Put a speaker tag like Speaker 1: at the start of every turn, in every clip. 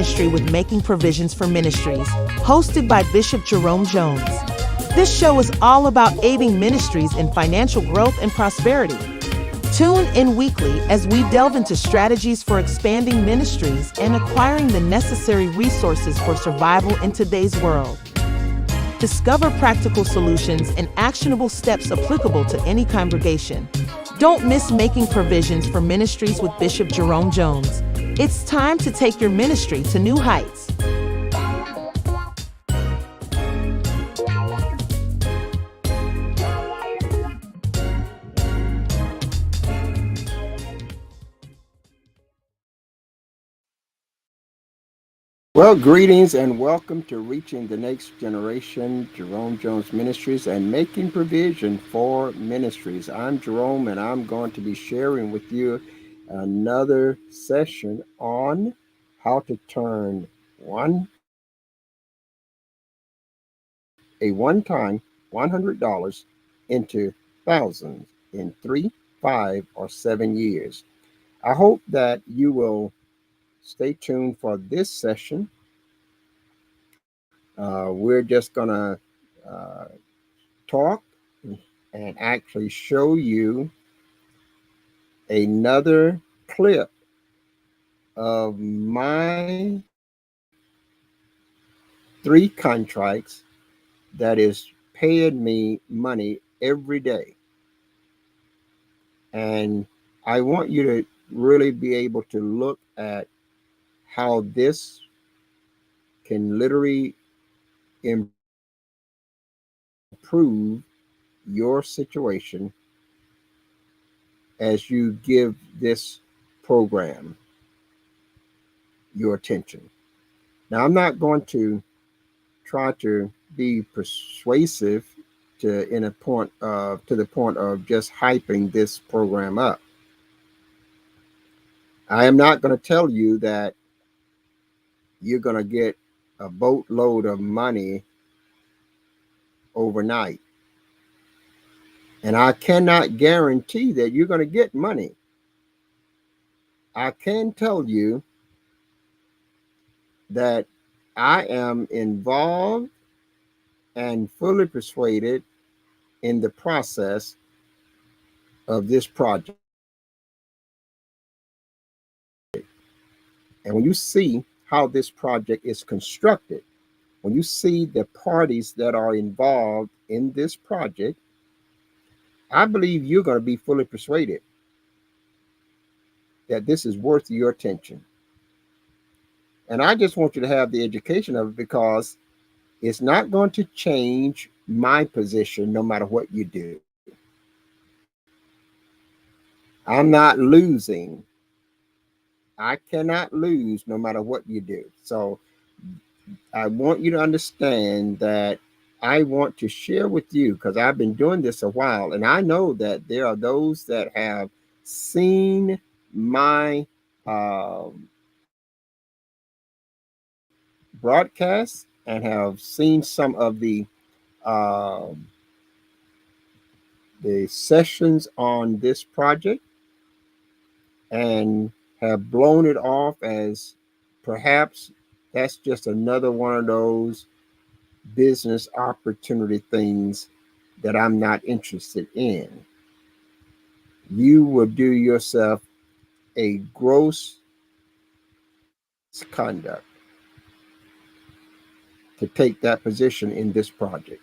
Speaker 1: Ministry with Making Provisions for Ministries, hosted by Bishop Jerome Jones. This show is all about aiding ministries in financial growth and prosperity. Tune in weekly as we delve into strategies for expanding ministries and acquiring the necessary resources for survival in today's world. Discover practical solutions and actionable steps applicable to any congregation. Don't miss Making Provisions for Ministries with Bishop Jerome Jones. It's time to take your ministry to new heights.
Speaker 2: Well, greetings and welcome to Reaching the Next Generation, Jerome Jones Ministries and Making Provision for Ministries. I'm Jerome and I'm going to be sharing with you another session on how to turn a one-time $100 into thousands in 3, 5, or 7 years. I hope that you will stay tuned for this session. We're just going to talk and actually show you another clip of my 3 contracts that is paying me money every day. And I want you to really be able to look at how this can literally improve your situation as you give this program your attention. Now, I'm not going to try to be persuasive to the point of just hyping this program up. I am not going to tell you that you're going to get a boatload of money overnight. And I cannot guarantee that you're going to get money. I can tell you that I am involved and fully persuaded in the process of this project. And when you see how this project is constructed, when you see the parties that are involved in this project, I believe you're going to be fully persuaded that this is worth your attention. And I just want you to have the education of it because it's not going to change my position no matter what you do. I'm not losing. I cannot lose no matter what you do. So I want you to understand that I want to share with you, because I've been doing this a while, and I know that there are those that have seen my broadcasts and have seen some of the sessions on this project and have blown it off as perhaps that's just another one of those business opportunity things that I'm not interested in. You will do yourself a gross misconduct to take that position in this project.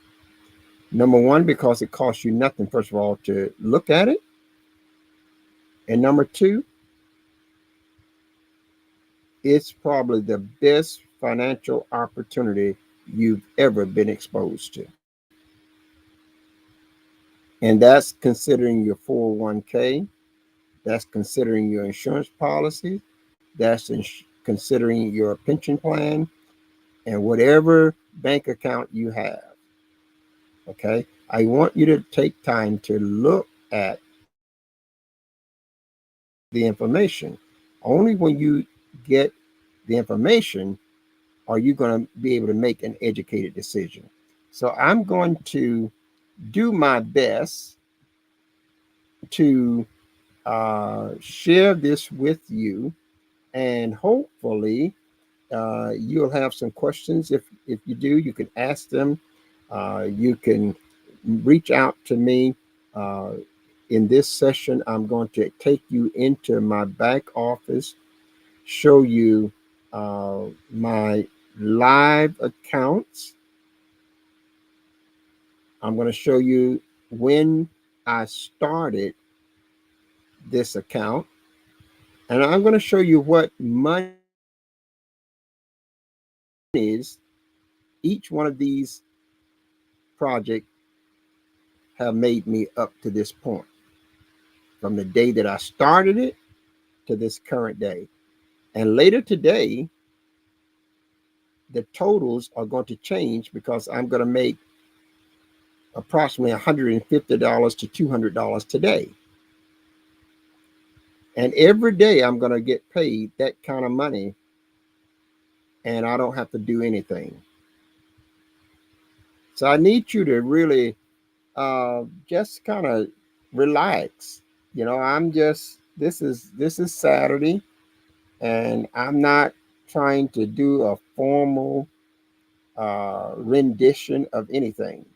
Speaker 2: Number one, because it costs you nothing, first of all, to look at it. And number two, it's probably the best financial opportunity you've ever been exposed to. And that's considering your 401k, that's considering your insurance policy, that's considering your pension plan, and whatever bank account you have. Okay, I want you to take time to look at the information. Only when you get the information are you going to be able to make an educated decision. So I'm going to do my best to share this with you, and hopefully You'll have some questions. If you do, you can ask them. You can reach out to me. Uh, in this session, I'm going to take you into my back office, show you my live accounts. I'm going to show you when I started this account, and I'm going to show you what monies each one of these projects have made me up to this point, from the day that I started it to this current day. And later today, the totals are going to change because I'm going to make approximately $150 to $200 today. And every day I'm going to get paid that kind of money, and I don't have to do anything. So I need you to really just kind of relax. I'm just this is Saturday, and I'm not trying to do a formal rendition of anything.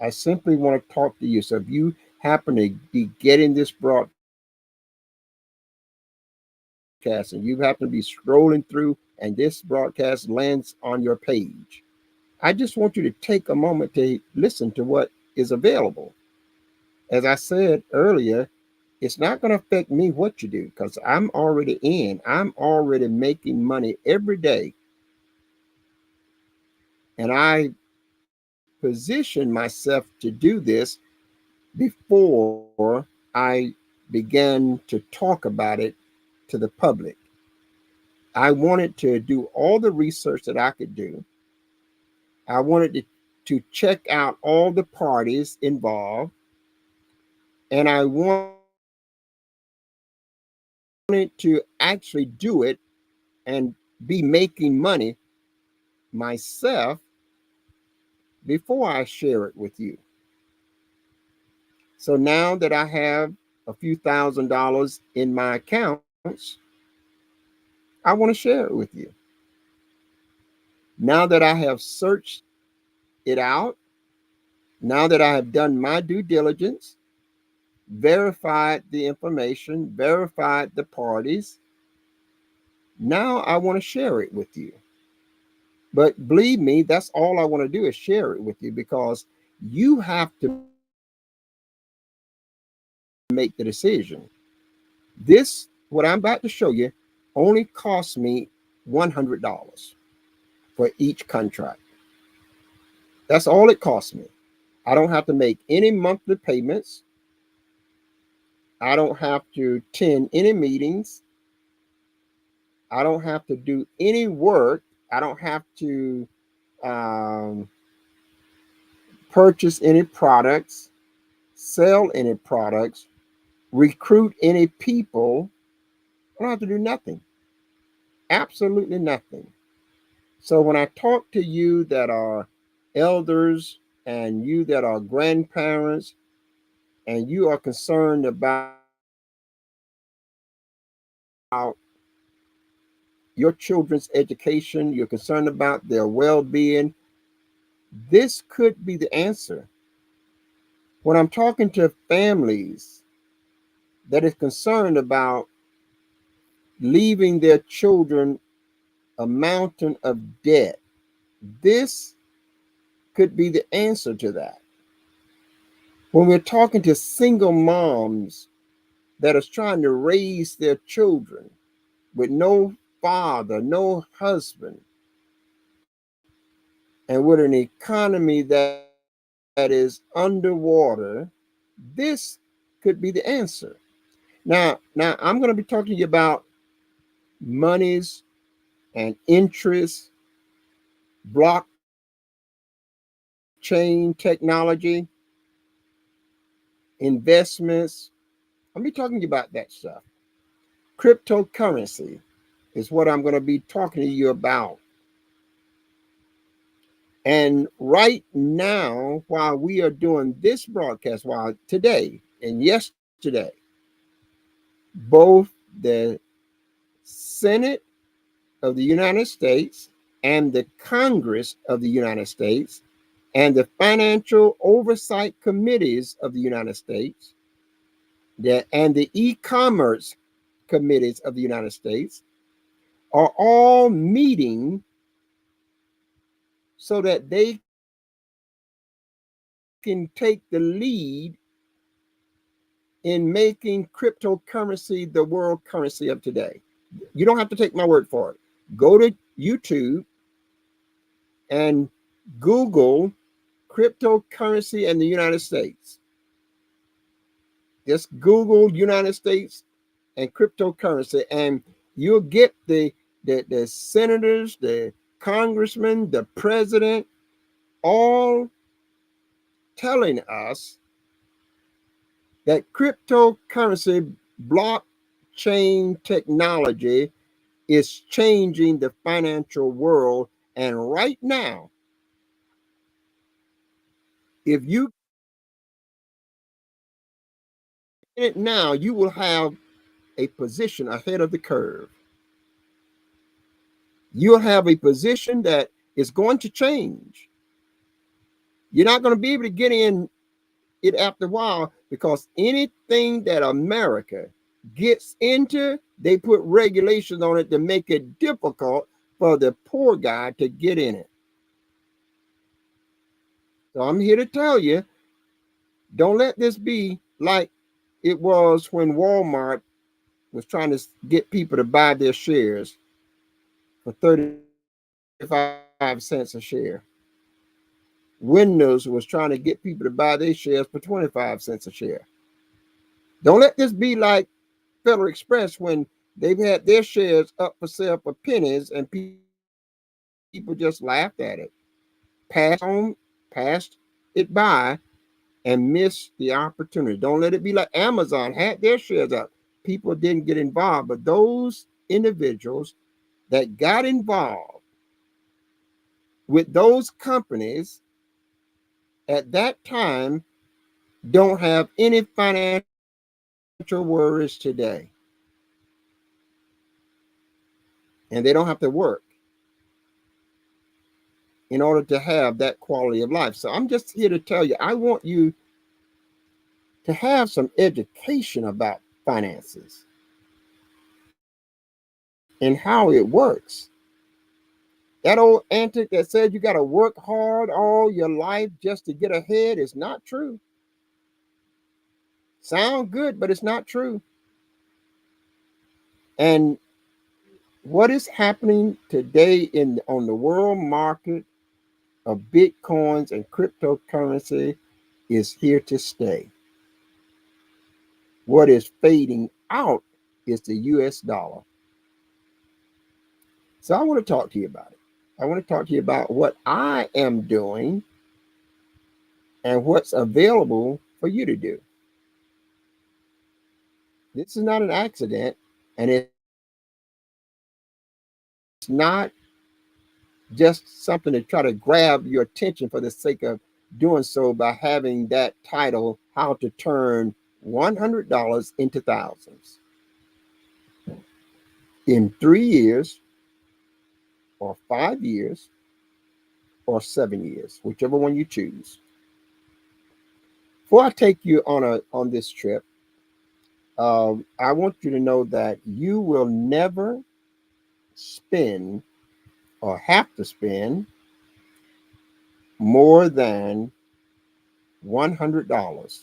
Speaker 2: I simply want to talk to you. So if you happen to be getting this broadcast and you happen to be scrolling through and this broadcast lands on your page, I just want you to take a moment to listen to what is available. As I said earlier, it's not going to affect me what you do because I'm already making money every day. And I position myself to do this before I began to talk about it to the public. I wanted to do all the research that I could do. I wanted to check out all the parties involved, and I wanted to actually do it and be making money myself before I share it with you. So now that I have a few $1,000s in my accounts, I want to share it with you. Now that I have searched it out, now that I have done my due diligence, verified the information, verified the parties, now I want to share it with you. But believe me, that's all I want to do is share it with you, because you have to make the decision. This, what I'm about to show you, only costs me $100 for each contract. That's all it costs me. I don't have to make any monthly payments. I don't have to attend any meetings. I don't have to do any work. I don't have to um, purchase any products, sell any products, recruit any people. I don't have to do nothing. Absolutely nothing. So when I talk to you that are elders and you that are grandparents and you are concerned about your children's education, you're concerned about their well-being, this could be the answer. When I'm talking to families that is concerned about leaving their children a mountain of debt, this could be the answer to that. When we're talking to single moms that is trying to raise their children with no father, no husband, and with an economy that is underwater, this could be the answer. Now I'm going to be talking to you about monies and interest, blockchain technology, investments. I'll be talking to you about that stuff. Cryptocurrency is what I'm going to be talking to you about. And right now, while we are doing this broadcast, while today and yesterday, both the Senate of the United States and the Congress of the United States and the Financial Oversight Committees of the United States and the e-commerce committees of the United States are all meeting so that they can take the lead in making cryptocurrency the world currency of today. You don't have to take my word for it. Go to YouTube and Google cryptocurrency in the United States. Just Google United States and cryptocurrency, and you'll get the senators, the congressmen, the president, all telling us that cryptocurrency, blockchain technology is changing the financial world. And right now, if you get it now, you will have a position ahead of the curve. You'll have a position that is going to change. You're not going to be able to get in it after a while because anything that America gets into, they put regulations on it to make it difficult for the poor guy to get in it. So I'm here to tell you, don't let this be like it was when Walmart was trying to get people to buy their shares for 35 cents a share. Windows was trying to get people to buy their shares for 25 cents a share. Don't let this be like Federal Express when they've had their shares up for sale for pennies and people just laughed at it, passed it by, and missed the opportunity. Don't let it be like Amazon had their shares up. People didn't get involved, but those individuals that got involved with those companies at that time don't have any financial worries today. And they don't have to work in order to have that quality of life. So I'm just here to tell you, I want you to have some education about finances and how it works. That old antic that says you got to work hard all your life just to get ahead is not true. Sound good, but it's not true. And what is happening today on the world market of bitcoins and cryptocurrency is here to stay. What is fading out is the US dollar. So I want to talk to you about it. I want to talk to you about what I am doing and what's available for you to do. This is not an accident, and it's not just something to try to grab your attention for the sake of doing so by having that title, How to Turn $100 into Thousands in 3 years or 5 years or 7 years, whichever one you choose. Before I take you on this trip, I want you to know that you will never spend or have to spend more than $100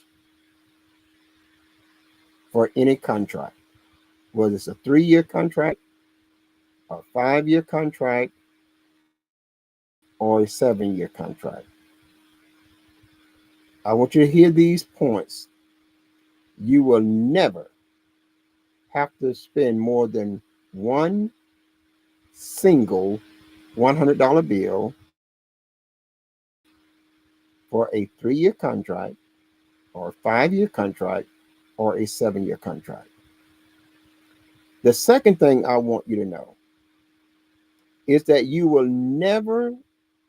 Speaker 2: for any contract, whether it's a 3-year contract, a 5-year contract, or a 7-year contract. I want you to hear these points. You will never have to spend more than one single $100 bill for a 3-year contract, or a 5-year contract, or a 7-year contract. The second thing I want you to know is that you will never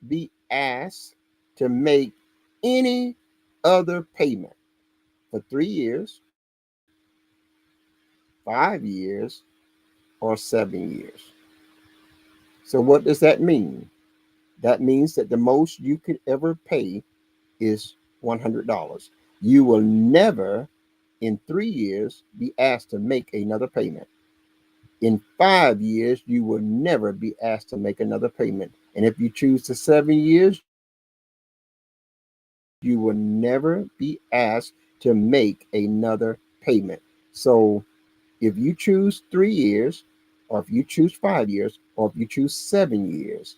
Speaker 2: be asked to make any other payment for 3 years, 5 years, or 7 years. So what does that mean? That means that the most you could ever pay is $100. You will never in 3 years be asked to make another payment. In 5 years, you will never be asked to make another payment. And if you choose the 7 years, you will never be asked to make another payment. So if you choose 3 years, or if you choose 5 years, or if you choose 7 years,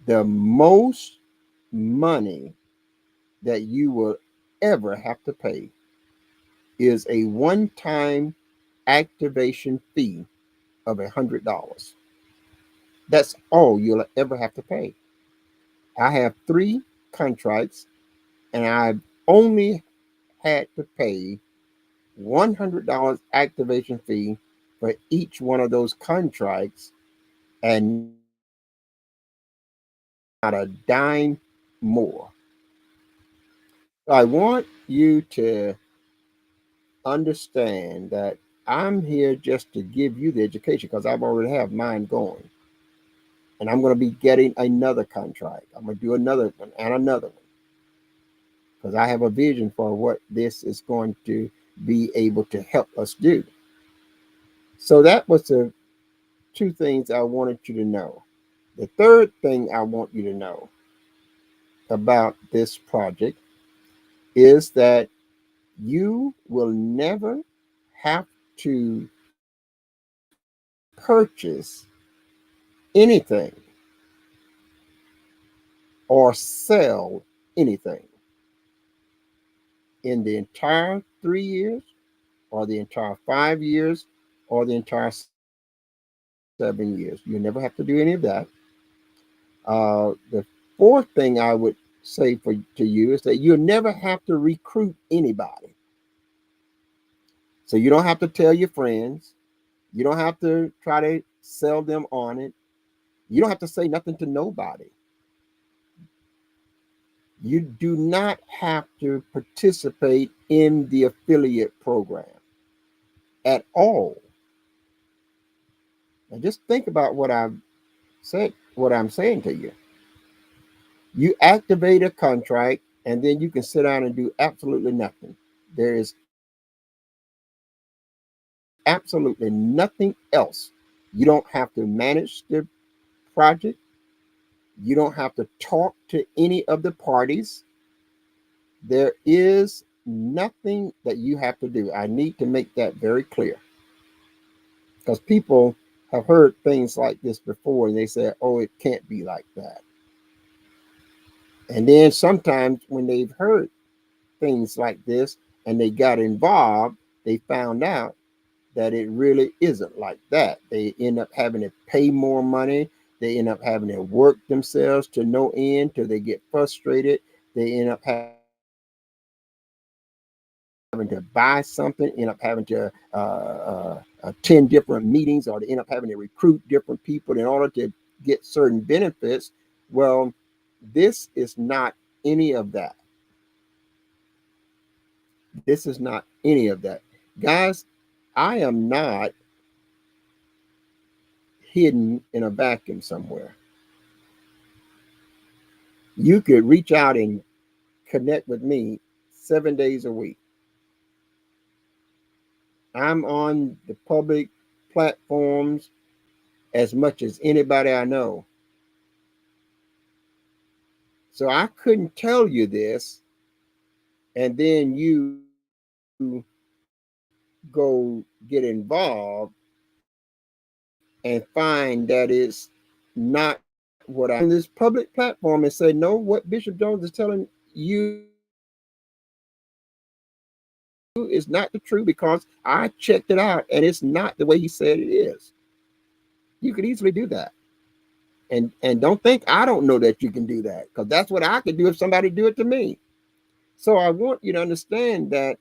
Speaker 2: the most money that you will ever have to pay is a one-time activation fee of $100. That's all you'll ever have to pay. I have 3 contracts, and I've only had to pay $100 activation fee for each one of those contracts, and not a dime more. I want you to understand that I'm here just to give you the education because I've already have mine going. And I'm going to be getting another contract. I'm going to do another one and another one because I have a vision for what this is going to be able to help us do. So that was the 2 things I wanted you to know. The third thing I want you to know about this project is that you will never have to purchase anything or sell anything in the entire 3 years or the entire 5 years or the entire 7 years. You never have to do any of that. The fourth thing I would say to you is that you'll never have to recruit anybody. So you don't have to tell your friends. You don't have to try to sell them on it. You don't have to say nothing to nobody. You do not have to participate in the affiliate program at all. Now just think about what I'm saying to you. You activate a contract and then you can sit down and do absolutely nothing. There is absolutely nothing else. You don't have to manage the project. You don't have to talk to any of the parties. There is nothing that you have to do. I need to make that very clear because people have heard things like this before and they say, oh, it can't be like that. And then sometimes when they've heard things like this and they got involved, they found out that it really isn't like that. They end up having to pay more money. They end up having to work themselves to no end till they get frustrated. They end up having to buy something, end up having to attend different meetings, or they end up having to recruit different people in order to get certain benefits. Well, this is not any of that. This is not any of that. Guys, I am not hidden in a vacuum somewhere. You could reach out and connect with me 7 days a week. I'm on the public platforms as much as anybody I know. So I couldn't tell you this and then you go get involved and find that it's not what I on this public platform and say, no, what Bishop Jones is telling you is not the truth because I checked it out and it's not the way he said it is. You could easily do that. And don't think I don't know that you can do that because that's what I could do if somebody do it to me. So I want you to understand that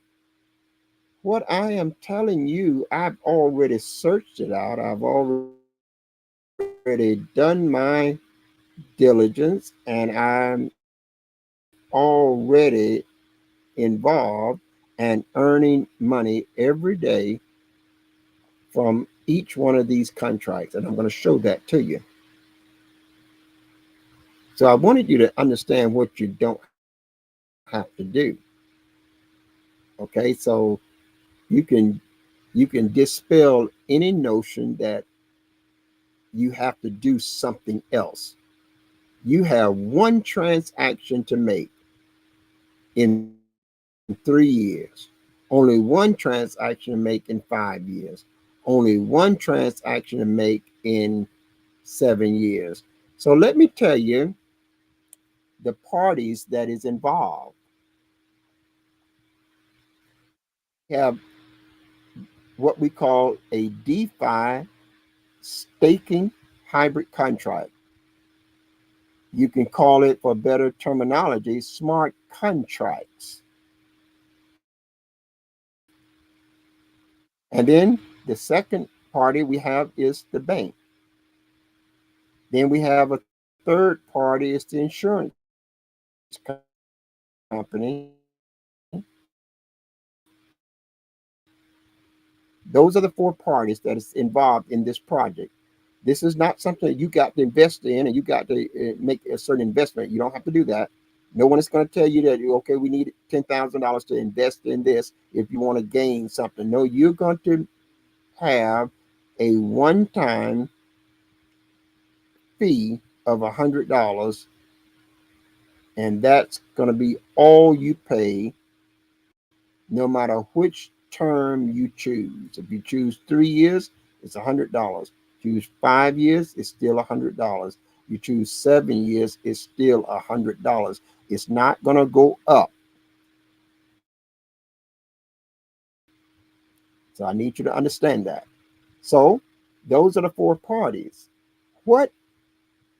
Speaker 2: what I am telling you, I've already searched it out. I've already done my diligence and I'm already involved and earning money every day from each one of these contracts. And I'm going to show that to you. So I wanted you to understand what you don't have to do. Okay, so you can dispel any notion that you have to do something else. You have one transaction to make in 3 years, only one transaction to make in 5 years, only one transaction to make in 7 years. So let me tell you the parties that is involved. We have what we call a DeFi staking hybrid contract. You can call it, for better terminology, smart contracts. And then the second party we have is the bank. Then we have a third party, is the insurance company. Those are the four parties that is involved in this project. This is not something that you got to invest in and you got to make a certain investment. You don't have to do that. No one is going to tell you that, okay, we need $10,000 to invest in this if you want to gain something. No, you're going to have a one-time fee of $100, and that's going to be all you pay, no matter which term you choose. If you choose 3 years, it's $100. Choose 5 years, it's still $100. You choose 7 years, it's still $100. It's not going to go up. So I need you to understand that. So those are the four parties. What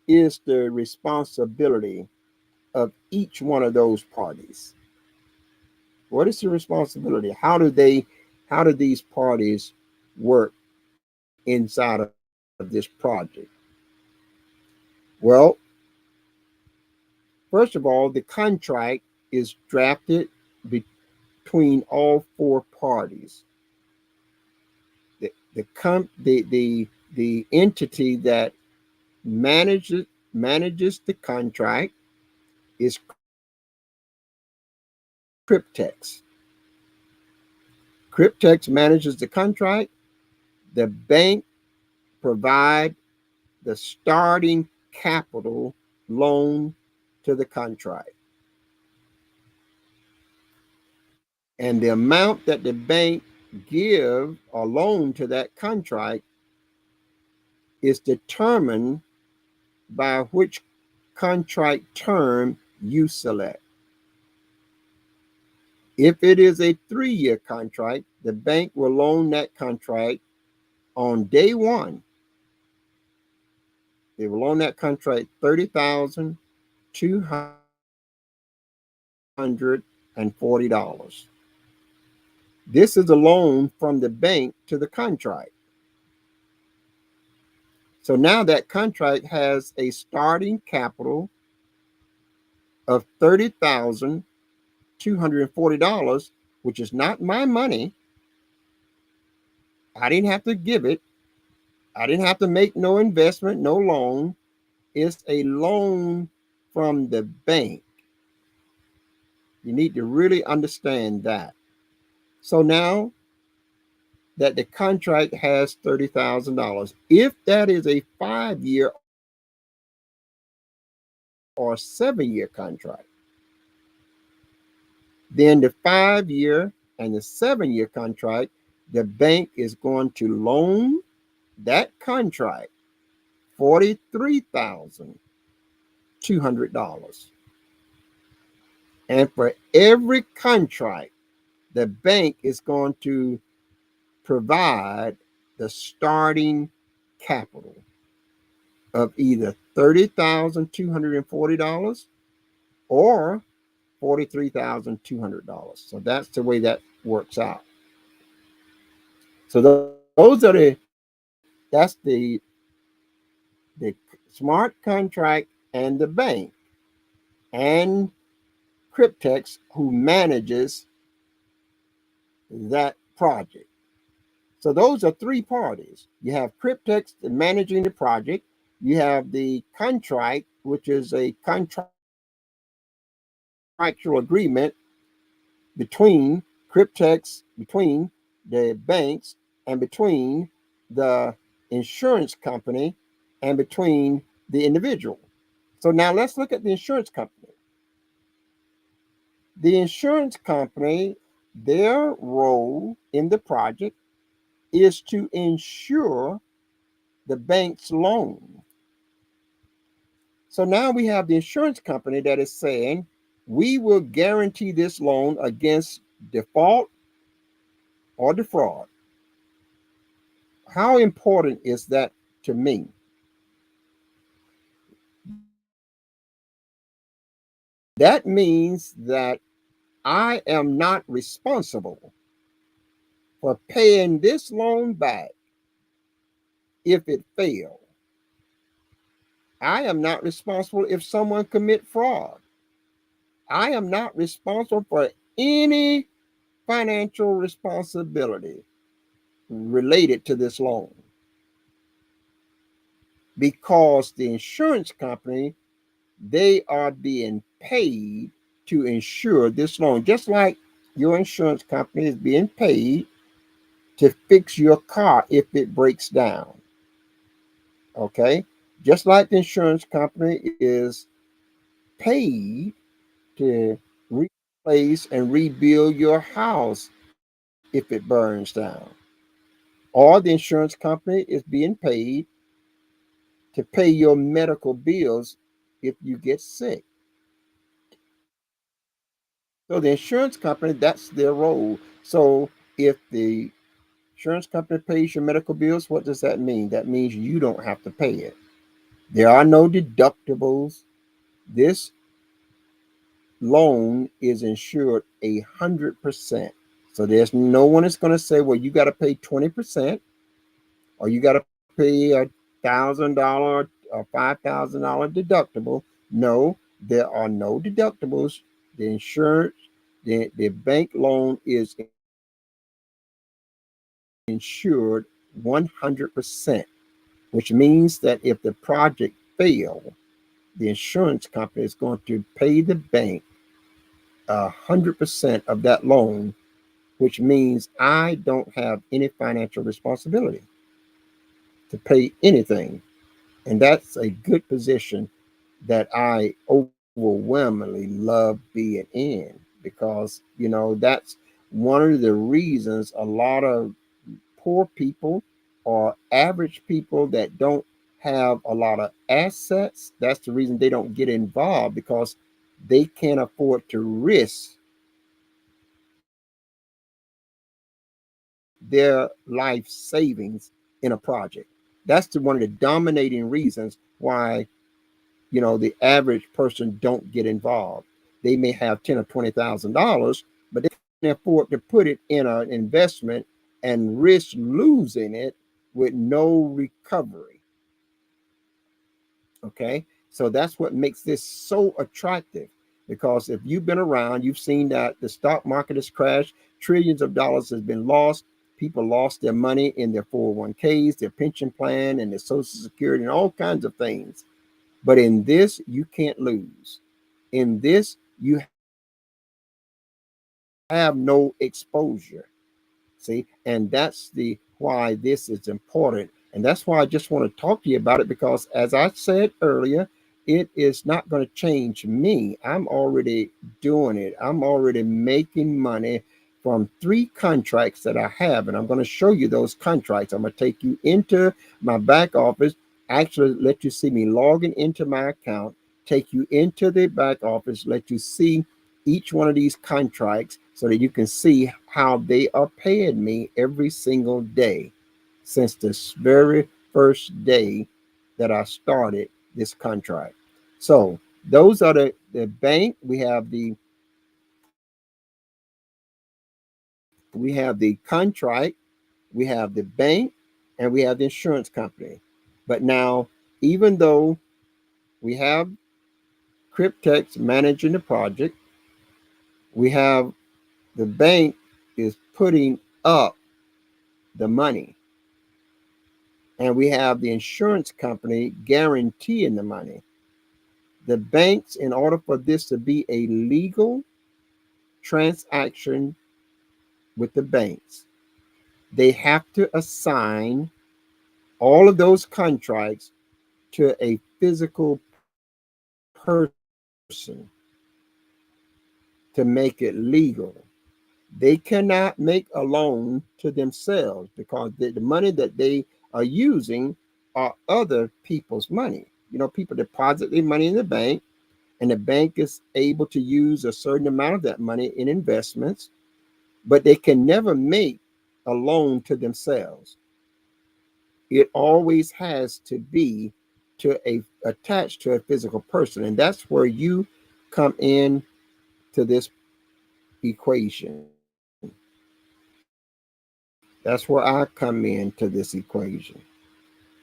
Speaker 2: is the responsibility of each one of those parties? What is the responsibility? How do these parties work inside of this project? Well, first of all, the contract is drafted between all four parties. The entity that manages the contract is Cryptex. Cryptex manages the contract. The bank provide the starting capital loan to the contract. And the amount that the bank give or loan to that contract is determined by which contract term you select. If it is a 3-year contract, the bank will loan that contract on day one. They will loan that contract $30,240. This is a loan from the bank to the contract. So now that contract has a starting capital of $30,240, which is not my money. I didn't have to give it. I didn't have to make no investment, no loan. It's a loan from the bank. You need to really understand that. So now that the contract has $30,000, if that is a 5-year or 7-year contract, then the 5-year and the 7-year contract, the bank is going to loan that contract $43,200. And for every contract, the bank is going to provide the starting capital of either $30,240 or $43,200. So that's the way that works out. So those are the smart contract and the bank and Cryptex who manages that project. So those are three parties. You have Cryptex managing the project. You have the contract which is a contractual agreement between cryptex, between the banks, and between the insurance company, and between the individual. So now let's look at the insurance company. The insurance company, their role in the project is to insure the bank's loan. So now we have the insurance company that is saying, we will guarantee this loan against default or defraud. How important is that to me? That means that I am not responsible for paying this loan back if it fails. I am not responsible if someone commit fraud. I am not responsible for any financial responsibility related to this loan because the insurance company, they are being paid to insure this loan, just like your insurance company is being paid to fix your car if it breaks down. Okay, just like the insurance company is paid to replace and rebuild your house if it burns down, or the insurance company is being paid to pay your medical bills if you get sick. So the insurance company, that's their role. So if the insurance company pays your medical bills, what does that mean? That means you don't have to pay it. There are no deductibles. This loan is insured 100%. So there's no one that's going to say, well, you got to pay 20% or you got to pay $1,000 or $5,000 deductible. No, there are no deductibles. The insurance, the bank loan is insured 100%, which means that if the project fails, the insurance company is going to pay the bank 100% of that loan, which means I don't have any financial responsibility to pay anything. And that's a good position that I overwhelmingly love being in because, that's one of the reasons a lot of poor people or average people that don't have a lot of assets, that's the reason they don't get involved because they can't afford to risk their life savings in a project. That's one of the dominating reasons why the average person don't get involved. They may have $10,000 or $20,000, but they can't afford to put it in an investment and risk losing it with no recovery. Okay, so that's what makes this so attractive. Because if you've been around, you've seen that the stock market has crashed, trillions of dollars has been lost. People lost their money in their 401ks, their pension plan, and their social security, and all kinds of things. But in this, you can't lose. In this, you have no exposure. See, and that's the why this is important. And that's why I just want to talk to you about it because as I said earlier, it is not going to change me. I'm already doing it. I'm already making money from 3 contracts that I have. And I'm going to show you those contracts. I'm going to take you into my back office, actually let you see me logging into my account, take you into the back office, let you see each one of these contracts so that you can see how they are paying me every single day since this very first day that I started this contract. So those are the bank. We have the contract, we have the bank, and we have the insurance company. But now, even though we have Cryptex managing the project, we have the bank is putting up the money, and we have the insurance company guaranteeing the money. The banks, in order for this to be a legal transaction with the banks, they have to assign all of those contracts to a physical person to make it legal. They cannot make a loan to themselves because the money that they are using are other people's money. You know, people deposit their money in the bank, and the bank is able to use a certain amount of that money in investments, but they can never make a loan to themselves. It always has to be to a attached to a physical person, and that's where you come in to this equation. That's where I come into this equation.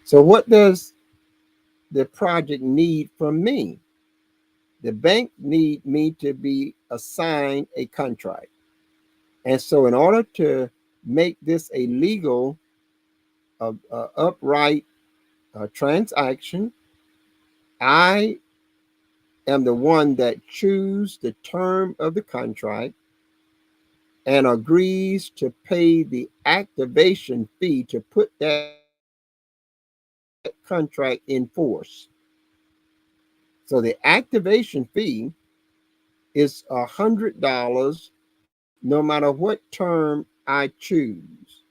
Speaker 2: So what does the project need from me? The bank need me to be assigned a contract. And so in order to make this a legal, upright transaction, I am the one that choose the term of the contract and agrees to pay the activation fee to put that contract in force. So the activation fee is $100 no matter what term I choose.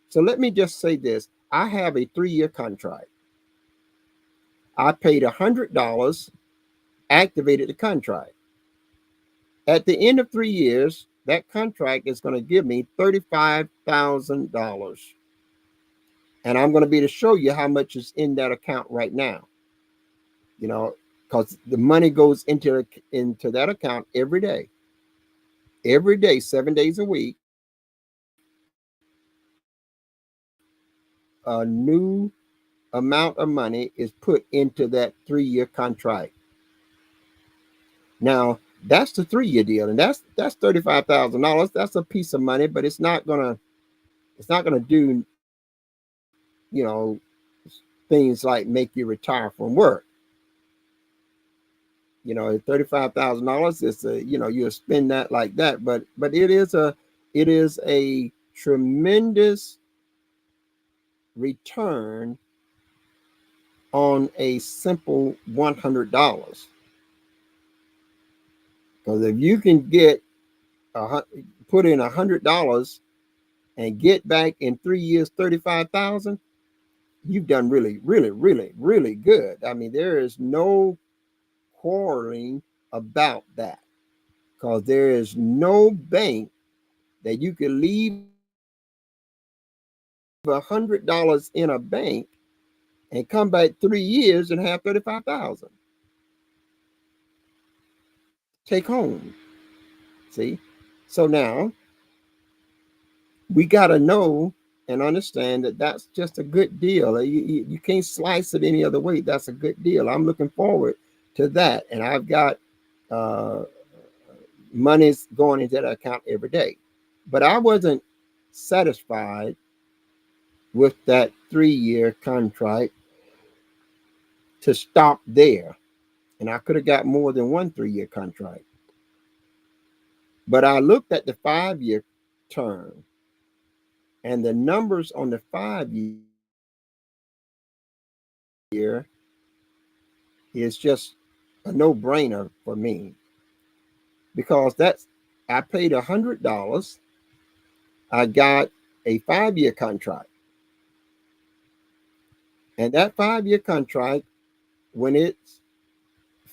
Speaker 2: So let me just say this. I have a 3-year contract. I paid $100, activated the contract. At the end of 3 years, that contract is going to give me $35,000. And I'm going to be able to show you how much is in that account right now. You know, because the money goes into that account every day, 7 days a week. A new amount of money is put into that 3-year contract. Now, that's the 3-year deal, and that's $35,000. That's a piece of money, but it's not gonna do, you know, things like make you retire from work. You know, $35,000 is you'll spend that like that, but it is a tremendous return on a simple $100. Because if you can put in $100 and get back in 3 years 35,000, you've done really, really, really, really good. I mean, there is no quarreling about that, because there is no bank that you can leave $100 in a bank and come back 3 years and have 35,000 take home. See, so now we got to know and understand that that's just a good deal. You can't slice it any other way. That's a good deal. I'm looking forward to that, and I've got money's going into that account every day. But I wasn't satisfied with that 3-year contract to stop there, and I could have got more than one 3-year contract. But I looked at the 5-year term, and the numbers on the 5-year is just a no-brainer for me, because I paid $100. I got a 5-year contract, and that 5-year contract, when it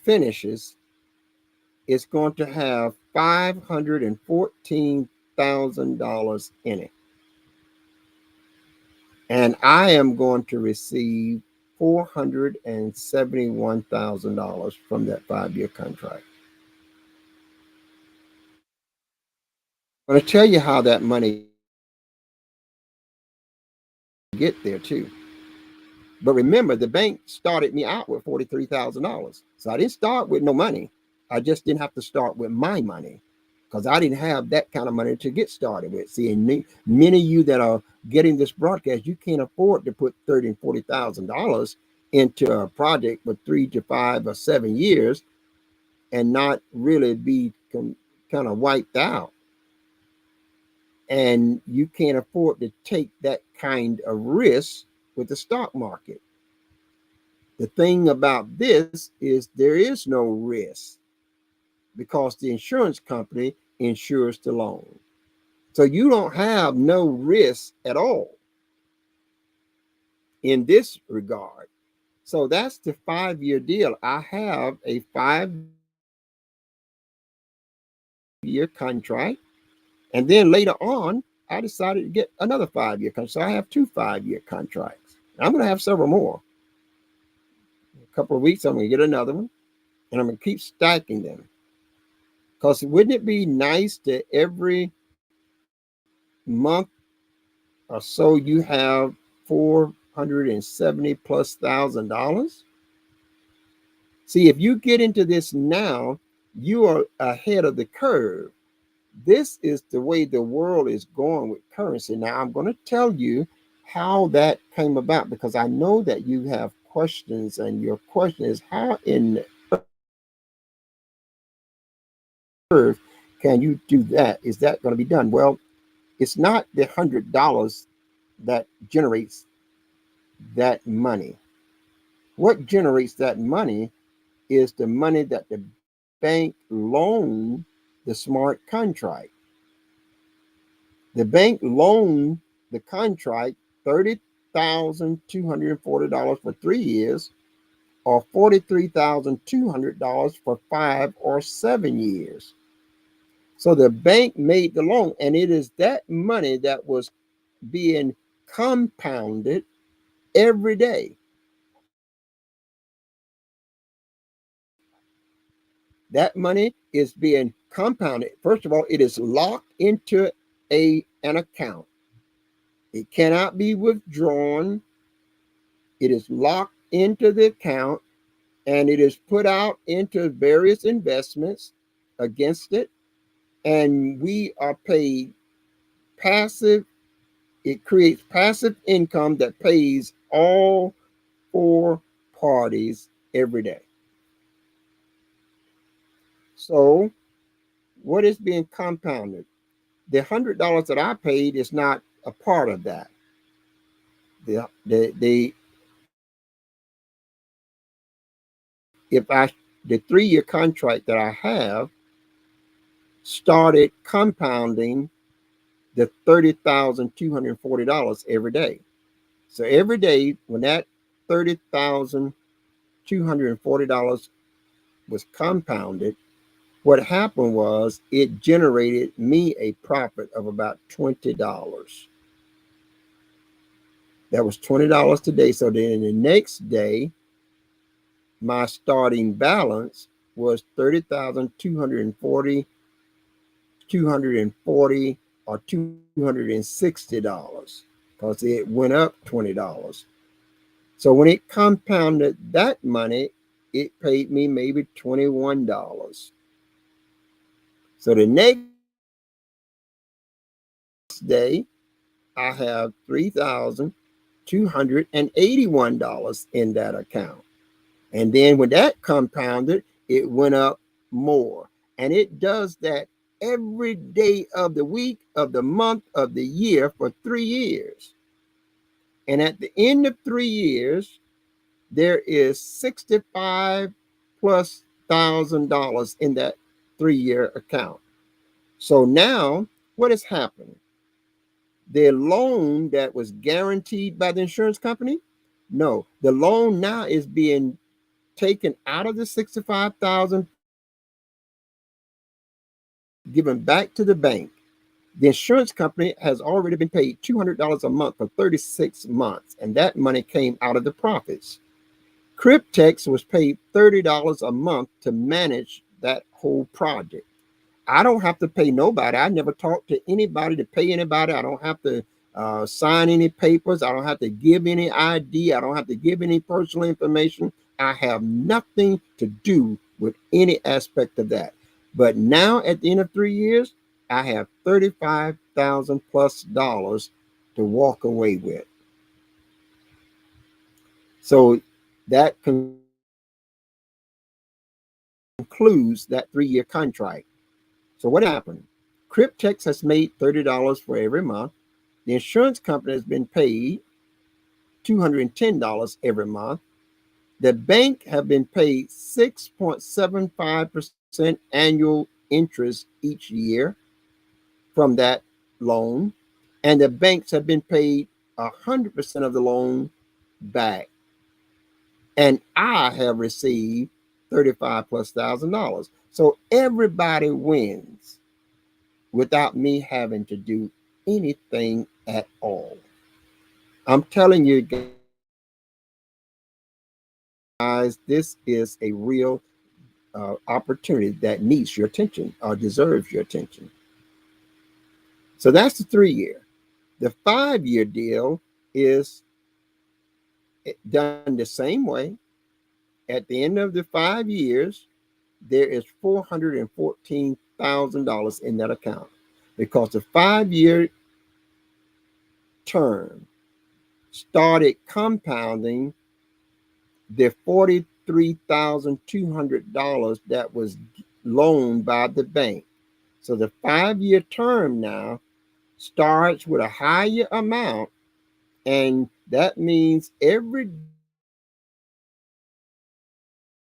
Speaker 2: finishes, it's going to have $514,000 in it, and I am going to receive $471,000 from that 5-year contract. I'm going to tell you how that money get there too. But remember, the bank started me out with $43,000. So I didn't start with no money. I just didn't have to start with my money, because I didn't have that kind of money to get started with. See, and many of you that are getting this broadcast, you can't afford to put $30,000 and $40,000 into a project for 3 to 5 or 7 years and not really be kind of wiped out. And you can't afford to take that kind of risk with the stock market. The thing about this is there is no risk because the insurance company insures the loan. So you don't have no risk at all in this regard. So that's the 5 year deal. I have a 5 year contract. And then later on, I decided to get another 5 year contract. So I have two 5 year contracts. I'm going to have several more. A couple of weeks, I'm going to get another one. And I'm going to keep stacking them. Because wouldn't it be nice that every month or so you have 470 plus $1,000? See, if you get into this now, you are ahead of the curve. This is the way the world is going with currency. Now, I'm going to tell you how that came about because I know that you have questions, and your question is, how in earth can you do that? Is that going to be done? Well, it's not the $100 that generates that money. What generates that money is the money that the bank loaned the smart contract. The bank loaned the contract $30,240 for 3 years, or $43,200 for 5 or 7 years. So the bank made the loan, and it is that money that was being compounded every day. That money is being compounded. First of all, it is locked into an account. It cannot be withdrawn. It is locked into the account, and it is put out into various investments against it. And we are paid passive. It creates passive income that pays all four parties every day. So what is being compounded? The $100 that I paid is not a part of that. The if I the 3 year contract that I have started compounding the $30,240 every day. So every day when that $30,240 was compounded, what happened was it generated me a profit of about $20. That was $20 today. So then the next day, my starting balance was 30,240, 240, or $260 because it went up $20. So when it compounded that money, it paid me maybe $21. So the next day, I have $3,281 in that account. And then when that compounded, it went up more. And it does that every day of the week, of the month, of the year for 3 years. And at the end of 3 years, there is 65 plus $1,000 in that 3 year account. So now what has happened? The loan that was guaranteed by the insurance company, no, the loan now is being taken out of the 65,000, given back to the bank. The insurance company has already been paid $200 a month for 36 months, and that money came out of the profits. Cryptex was paid $30 a month to manage that whole project. I don't have to pay nobody. I never talked to anybody to pay anybody. I don't have to sign any papers. I don't have to give any ID. I don't have to give any personal information. I have nothing to do with any aspect of that. But now at the end of 3 years, I have $35,000 plus to walk away with. So That concludes that 3-year contract. So what happened? Cryptex has made $30 for every month. The insurance company has been paid $210 every month. The bank have been paid 6.75% annual interest each year from that loan. And the banks have been paid 100% of the loan back. And I have received 35 plus $1,000. So everybody wins without me having to do anything at all. I'm telling you guys, this is a real opportunity that needs your attention or deserves your attention. So that's the 3-year. The 5-year deal is done the same way. At the end of the 5 years, there is $414,000 in that account because the 5-year term started compounding the $43,200 that was loaned by the bank. So the 5-year term now starts with a higher amount, and that means every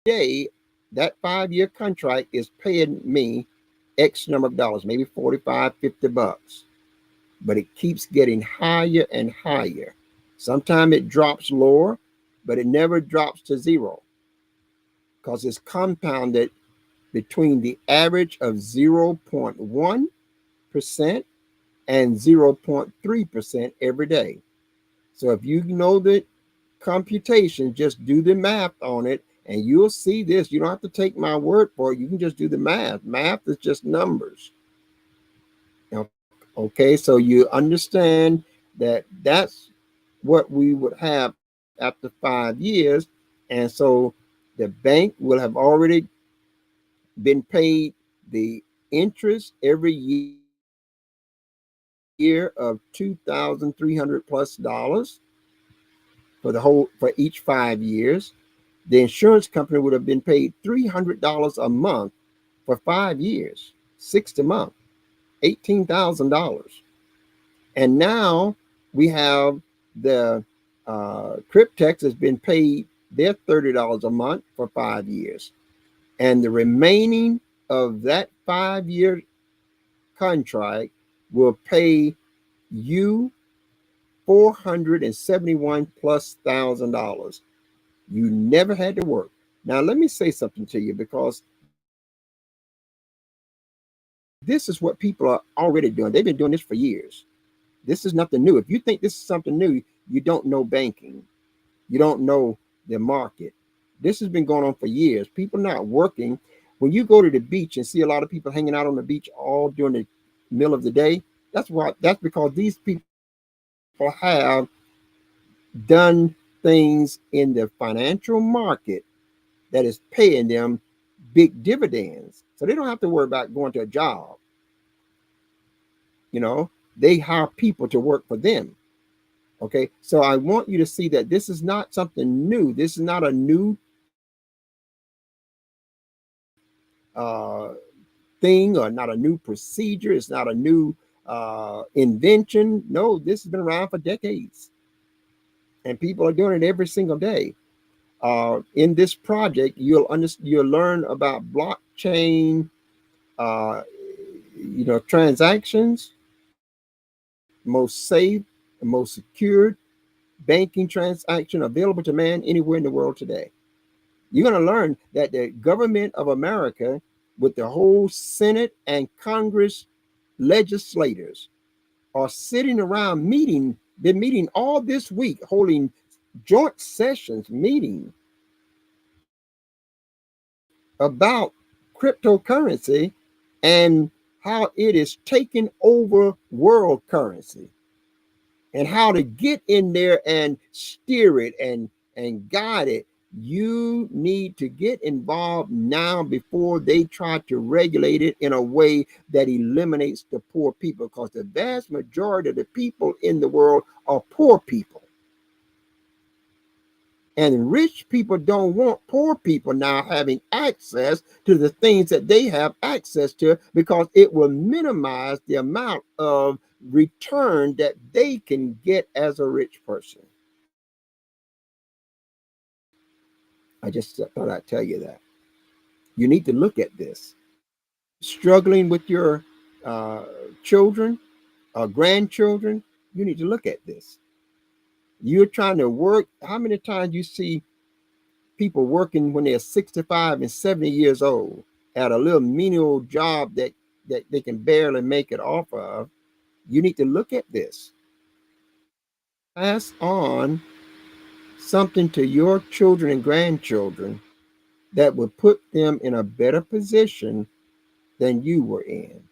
Speaker 2: day that 5-year contract is paying me X number of dollars, maybe 45, $50. But it keeps getting higher and higher. Sometimes it drops lower, but it never drops to zero because it's compounded between the average of 0.1% and 0.3% every day. So if you know the computation, just do the math on it and you'll see this. You don't have to take my word for it. You can just do the math. Math is just numbers. Okay, so you understand that that's what we would have after 5 years. And so the bank will have already been paid the interest every year of $2,300+ for each 5 years. The insurance company would have been paid $300 a month for 5 years, 60 month, $18,000. And now we have the Cryptex has been paid their $30 a month for 5 years. And the remaining of that 5-year contract will pay you $471+ thousand. You never had to work. Now, let me say something to you because this is what people are already doing. They've been doing this for years. This is nothing new. If you think this is something new, you don't know banking. You don't know the market. This has been going on for years. People not working. When you go to the beach and see a lot of people hanging out on the beach all during the middle of the day, that's because these people have done things in the financial market that is paying them big dividends. So they don't have to worry about going to a job. You know, they hire people to work for them. Okay, so I want you to see that this is not something new. This is not a new thing or not a new procedure. It's not a new invention. No, this has been around for decades, and people are doing it every single day. In this project, you'll learn about blockchain, uh, transactions, most safe, and most secured banking transaction available to man anywhere in the world today. You're going to learn that the government of America, with the whole Senate and Congress legislators, are sitting around been meeting all this week, holding joint sessions, meeting about cryptocurrency and how it is taking over world currency and how to get in there and steer it and guide it. You need to get involved now before they try to regulate it in a way that eliminates the poor people, because the vast majority of the people in the world are poor people. And rich people don't want poor people now having access to the things that they have access to, because it will minimize the amount of return that they can get as a rich person. I just thought I'd tell you that. You need to look at this. Struggling with your uh, children or grandchildren, you need to look at this. You're trying to work. How many times you see people working when they're 65 and 70 years old at a little menial job that they can barely make it off of? You need to look at this. Pass on something to your children and grandchildren that will put them in a better position than you were in.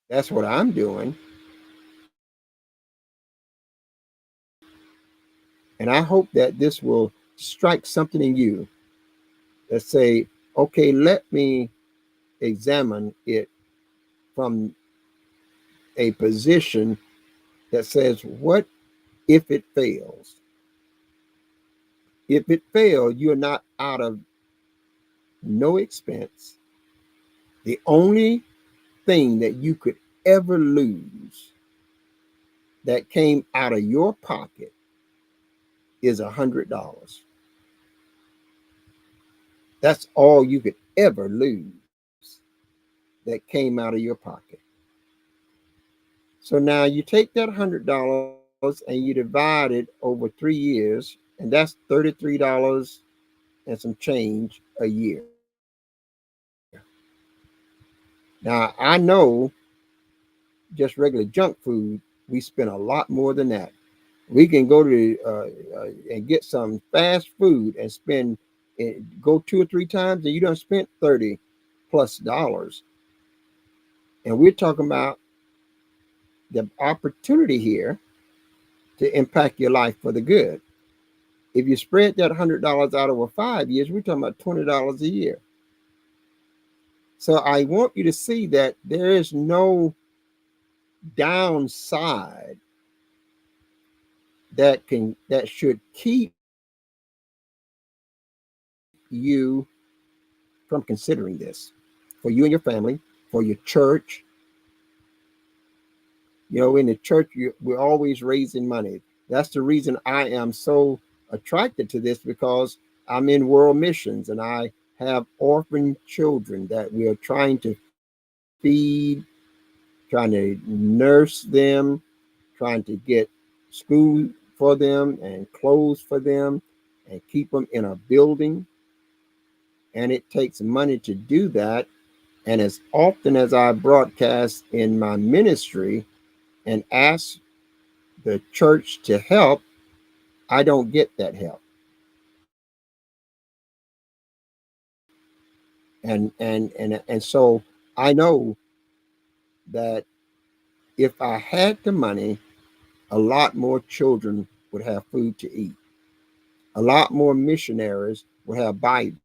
Speaker 2: That's what I'm doing. And I hope that this will strike something in you that say, okay, let me examine it from a position that says, what if it fails? If it fails, you're not out of no expense. The only thing that you could ever lose that came out of your pocket is $100. That's all you could ever lose that came out of your pocket. So now you take that $100 and you divide it over 3 years, and that's $33 and some change a year. Now I know just regular junk food, we spend a lot more than that. We can go to and get some fast food and spend go 2 or 3 times, and you done spent $30+ And we're talking about the opportunity here to impact your life for the good. If you spread that $100 out over 5 years, we're talking about $20 a year. So I want you to see that there is no downside that should keep you from considering this for you and your family, for your church. You know, in the church, we're always raising money. That's the reason I am so attracted to this, because I'm in world missions and I have orphan children that we are trying to feed, trying to nurse them, trying to get school for them and clothes for them and keep them in a building. And it takes money to do that. And as often as I broadcast in my ministry and ask the church to help, I don't get that help. And so I know that if I had the money, a lot more children would have food to eat. A lot more missionaries would have Bibles.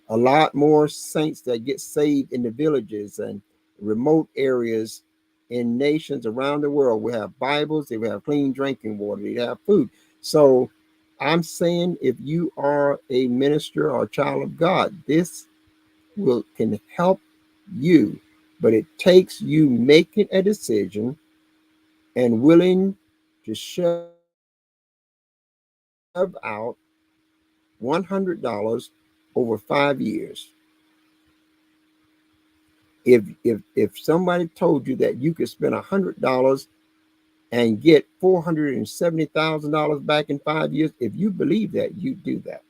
Speaker 2: A lot more saints that get saved in the villages and remote areas in nations around the world will have Bibles, they will have clean drinking water, they have food. So I'm saying, if you are a minister or a child of God, this can help you. But it takes you making a decision and willing to shove out $100 over 5 years. If somebody told you that you could spend $100 and get $470,000 back in 5 years, if you believe that, you do that.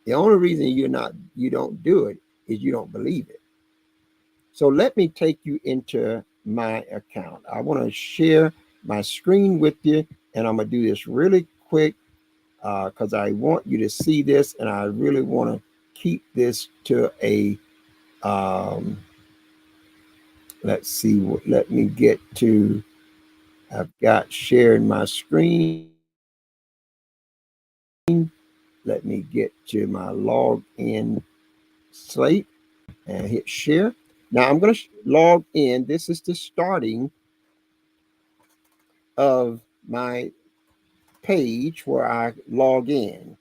Speaker 2: The only reason you don't do it is you don't believe it. So let me take you into my account. I want to share my screen with you, and I'm gonna do this really quick because I want you to see this, and I really want to keep this to a let's see what, let me get to, I've got shared my screen. Let me get to my log in slate and hit share. Now I'm going to log in. This is the starting of my page where I log in.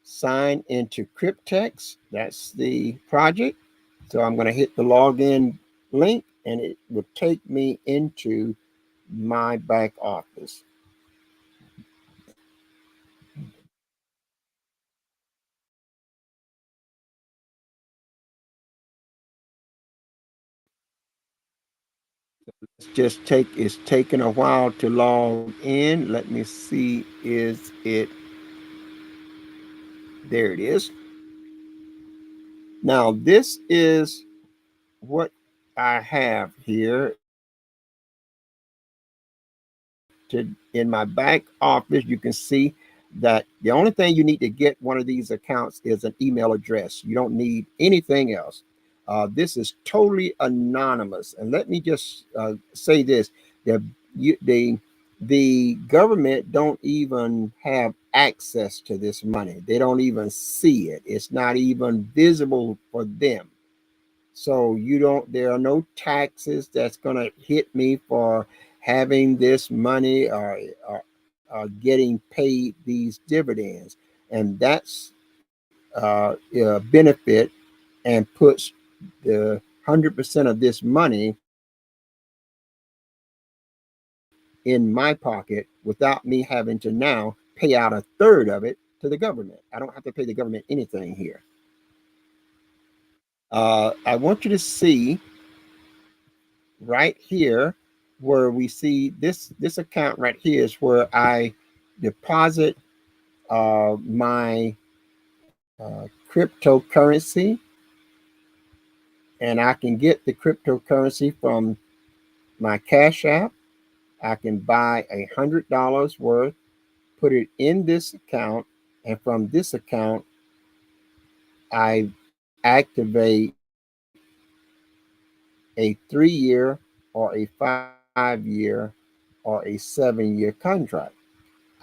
Speaker 2: Sign into Cryptex. That's the project. So I'm going to hit the login link and it will take me into my back office. Just take it's taking a while to log in. Let me see, is it there? It is. Now this is what I have here to in my back office. You can see that the only thing you need to get one of these accounts is an email address. You don't need anything else. This is totally anonymous. And let me just say this: the the government don't even have access to this money. They don't even see it. It's not even visible for them. So you don't, there are no taxes that's going to hit me for having this money or getting paid these dividends. And that's a benefit and puts the 100% of this money in my pocket without me having to now pay out a third of it to the government. I don't have to pay the government anything here. I want you to see right here where we see this account right here is where I deposit my cryptocurrency, and I can get the cryptocurrency from my Cash App. I can buy $100 worth, put it in this account, and from this account I activate a 3-year or a 5-year or a 7-year contract.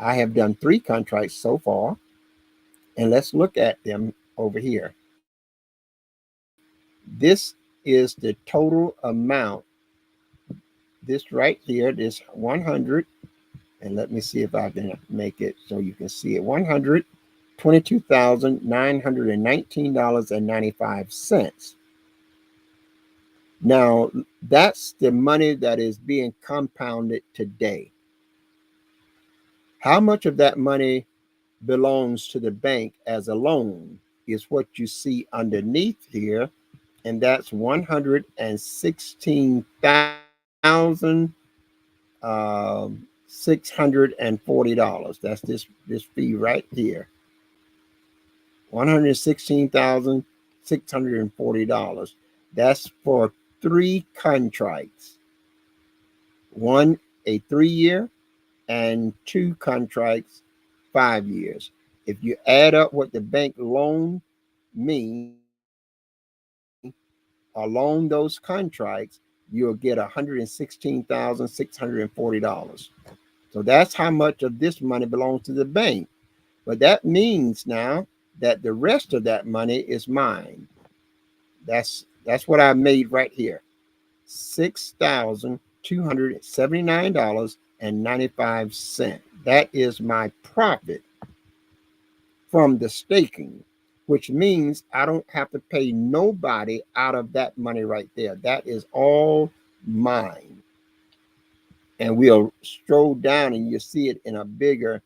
Speaker 2: I have done 3 contracts so far, and let's look at them over here. This is the total amount. This right here, this 100, and let me see if I can make it so you can see it. $122,919.95. Now, that's the money that is being compounded today. How much of that money belongs to the bank as a loan is what you see underneath here, and that's $116,640. That's this fee right here. $116,640. That's for 3 contracts. One a 3-year and 2 contracts 5 years. If you add up what the bank loaned me along those contracts, you'll get $116,640. So that's how much of this money belongs to the bank. But that means now that the rest of that money is mine. That's what I made right here. $6,279.95. That is my profit from the staking, which means I don't have to pay nobody out of that money right there. That is all mine. And we'll stroll down and you'll see it in a bigger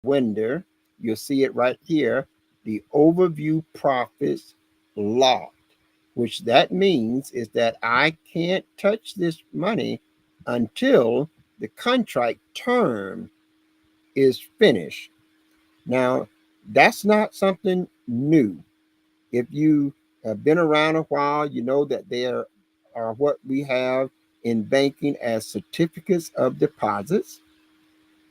Speaker 2: window. You'll see it right here, the overview profits locked, which that means is that I can't touch this money until the contract term is finished. Now, that's not something new. If you have been around a while, you know that there are what we have in banking as certificates of deposits.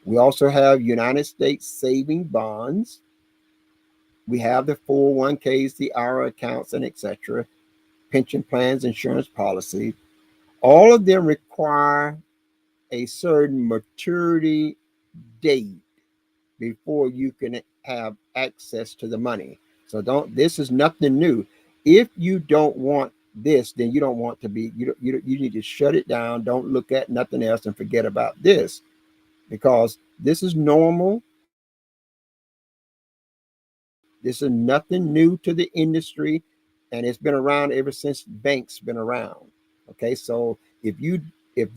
Speaker 2: We also have United States saving bonds. We have the 401ks, the IRA accounts, and etc., pension plans, insurance policies. All of them require a certain maturity date before you can have access to the money. So this is nothing new. If you don't want this, then you don't want to be, you need to shut it down. Don't look at nothing else and forget about this, because this is normal. This is nothing new to the industry, and it's been around ever since banks been around. Okay, so if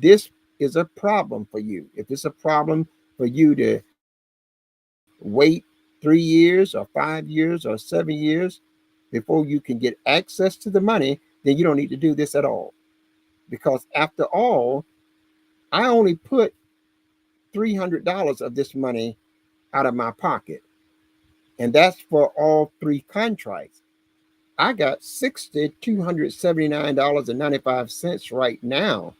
Speaker 2: this is a problem for you, if it's a problem for you to wait 3 years or 5 years or 7 years before you can get access to the money, then you don't need to do this at all. Because after all, I only put $300 of this money out of my pocket, and that's for all three contracts. I got $6,279.95 right now.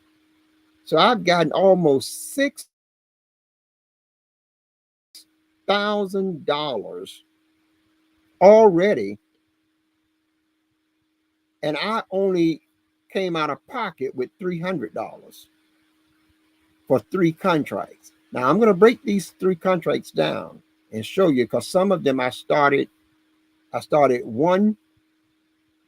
Speaker 2: So I've gotten almost $6,000 already, and I only came out of pocket with $300 for three contracts. Now I'm going to break these three contracts down and show you, because some of them I started one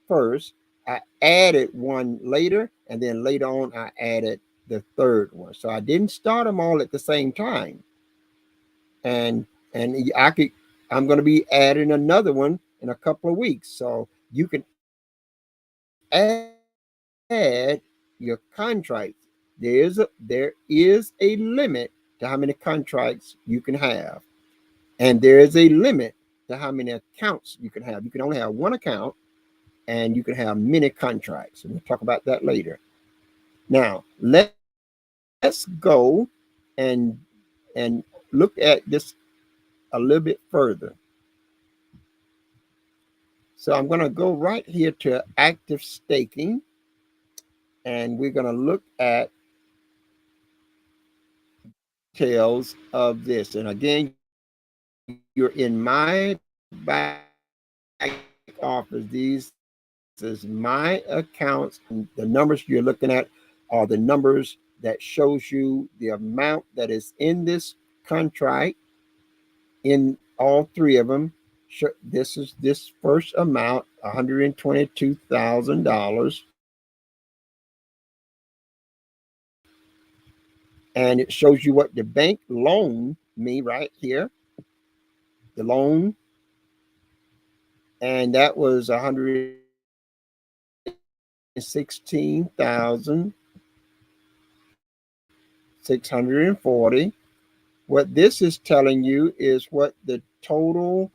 Speaker 2: first, I added one later, and then later on I added the third one. So I didn't start them all at the same time. And I'm going to be adding another one in a couple of weeks. So you can add your contracts. There is a limit to how many contracts you can have. And there is a limit to how many accounts you can have. You can only have one account, and you can have many contracts. And we'll talk about that later. Now, let's go and look at this a little bit further. So I'm going to go right here to active staking, and we're going to look at details of this. And again, you're in my back office. These is my accounts. And the numbers you're looking at are the numbers that shows you the amount that is in this contract in all three of them. This is this first amount, $122,000. And it shows you what the bank loaned me right here. The loan, and that was 116,640. What this is telling you is what the total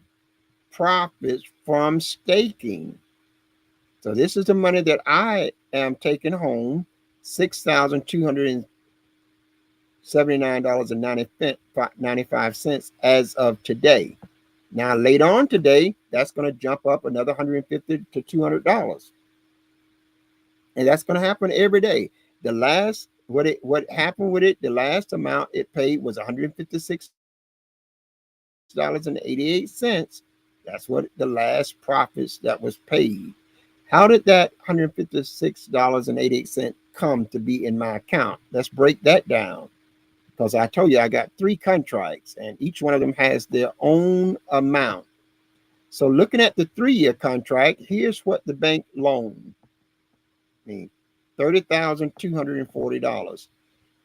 Speaker 2: profits from staking. So this is the money that I am taking home, $6,279.95 as of today. Now, later on today, that's going to jump up another $150 to $200. And that's going to happen every day. The last, what happened with it, the last amount it paid was $156.88. That's what the last profits that was paid. How did that $156.88 come to be in my account? Let's break that down, because I told you I got three contracts, and each one of them has their own amount. So looking at the 3-year contract, here's what the bank loaned me, $30,240.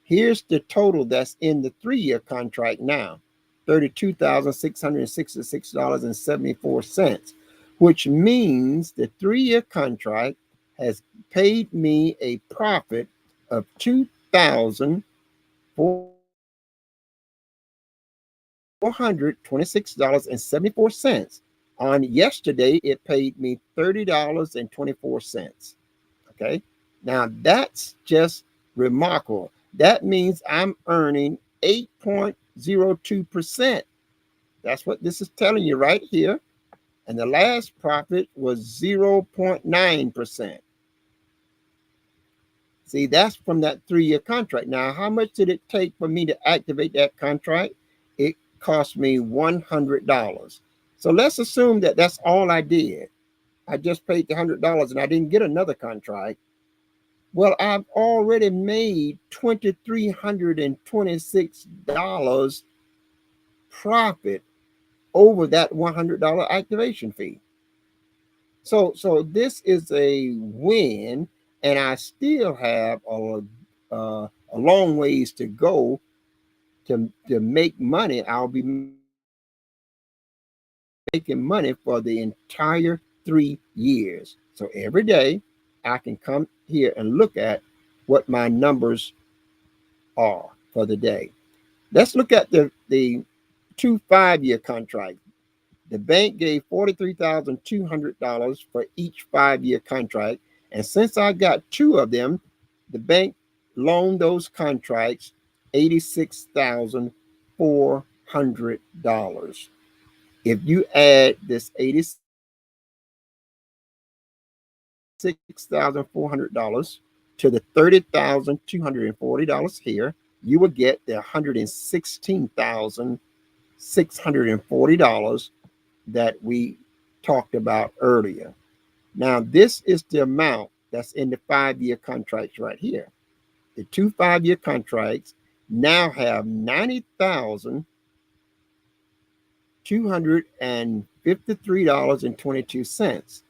Speaker 2: Here's the total that's in the 3-year contract now, $32,666.74, which means the 3-year contract has paid me a profit of $2,426.74. On yesterday, it paid me $30.24. Okay. Now that's just remarkable. That means I'm earning 8.02%. That's what this is telling you right here. And the last profit was 0.9%. See, that's from that 3-year contract. Now, how much did it take for me to activate that contract? It cost me $100. So let's assume that that's all I did. I just paid the $100 and I didn't get another contract. Well, I've already made $2,326 profit over that $100 activation fee. So this is a win, and I still have a long ways to go to make money. I'll be making money for the entire 3 years. So every day I can come here and look at what my numbers are for the day. Let's look at the 2 5-year contract. The bank gave $43,200 for each 5-year contract. And since I got two of them, the bank loaned those contracts $86,400. If you add this $86,400 to the $30,240 here, you will get the $116,640 that we talked about earlier. Now, this is the amount that's in the 5-year contracts right here. The two 5-year contracts now have $90,253.22.